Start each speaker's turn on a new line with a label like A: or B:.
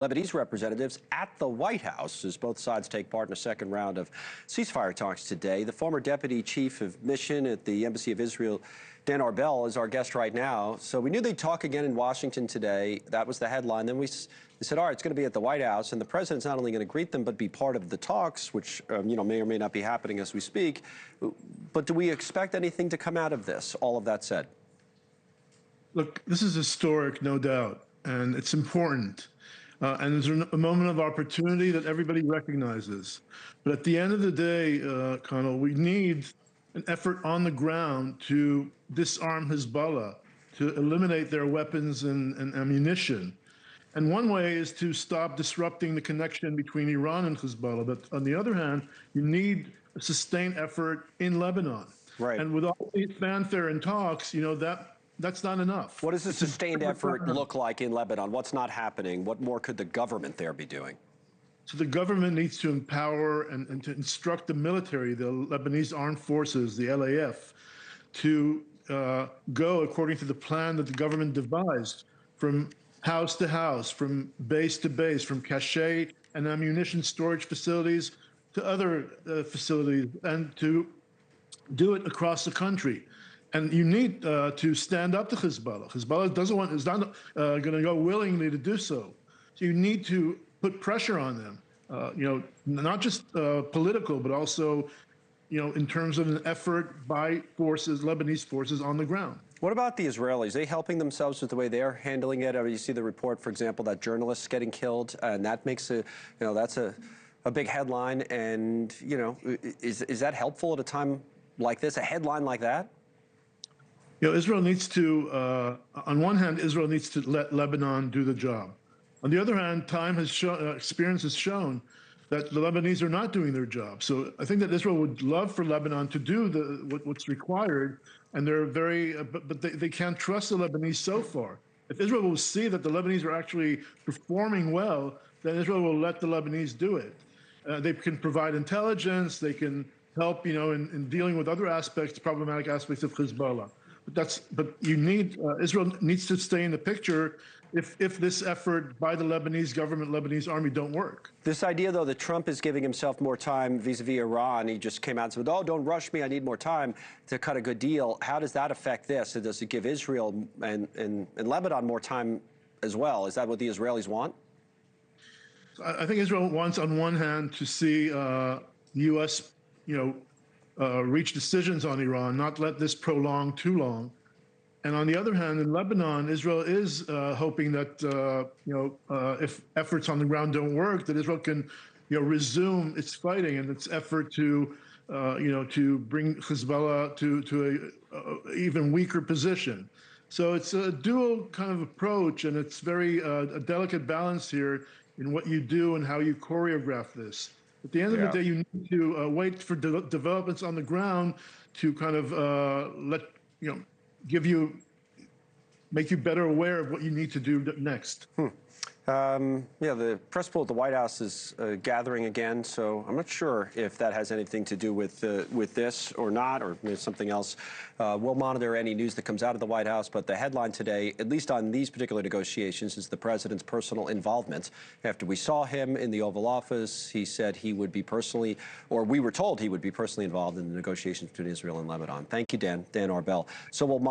A: Lebanese representatives at the White House as both sides take part in a second round of ceasefire talks today. The former deputy chief of mission at the Embassy of Israel, Dan Arbell, is our guest right now. So we knew they'd talk again in Washington today. That was the headline. Then we said, all right, it's going to be at the White House, and the president's not only going to greet them, but be part of the talks, which may or may not be happening as we speak. But do we expect anything to come out of this, all of that said?
B: Look, this is historic, no doubt, and it's important. And there's a moment of opportunity that everybody recognizes. But at the end of the day, Connell, we need an effort on the ground to disarm Hezbollah, to eliminate their weapons and ammunition. And one way is to stop disrupting the connection between Iran and Hezbollah. But on the other hand, you need a sustained effort in Lebanon.
A: Right.
B: And with all these fanfare and talks, that's not enough.
A: What does a sustained effort look like in Lebanon? What's not happening? What more could the government there be doing?
B: So the government needs to empower and to instruct the military, the Lebanese Armed Forces, the LAF, to go according to the plan that the government devised, from house to house, from base to base, from cache and ammunition storage facilities to other facilities, and to do it across the country. And you need to stand up to Hezbollah. Hezbollah is not going to go willingly to do so. So you need to put pressure on them, not just political, but also, in terms of an effort by Lebanese forces on the ground.
A: What about the Israelis? Are they helping themselves with the way they're handling it? I mean, you see the report, for example, that journalists getting killed, and that makes that's a big headline. And, is that helpful at a time like this, a headline like that?
B: Israel needs to, on one hand, Israel needs to let Lebanon do the job. On the other hand, experience has shown that the Lebanese are not doing their job. So I think that Israel would love for Lebanon to do what's required, and they're but they can't trust the Lebanese so far. If Israel will see that the Lebanese are actually performing well, then Israel will let the Lebanese do it. They can provide intelligence, they can help, in dealing with other problematic aspects of Hezbollah. But Israel needs to stay in the picture if this effort by the Lebanese government, Lebanese army, don't work.
A: This idea, though, that Trump is giving himself more time vis-a-vis Iran, he just came out and said, oh, don't rush me, I need more time to cut a good deal. How does that affect this? Does it give Israel and Lebanon more time as well? Is that what the Israelis want?
B: I think Israel wants, on one hand, to see the U.S., reach decisions on Iran, not let this prolong too long. And on the other hand, in Lebanon, Israel is hoping that, if efforts on the ground don't work, that Israel can, resume its fighting and its effort to, to bring Hezbollah to a even weaker position. So it's a dual kind of approach, and it's very a delicate balance here in what you do and how you choreograph this. At the end of the day, you need to wait for developments on the ground to kind of make you better aware of what you need to do next. The press pool at the White House is gathering again, so I'm not sure if that has anything to do with this or not, or something else. We'll monitor any news that comes out of the White House, but the headline today, at least on these particular negotiations, is the president's personal involvement. After we saw him in the Oval Office, he said he would be personally, or we were told he would be personally involved in the negotiations between Israel and Lebanon. Thank you, Dan Arbell. So we'll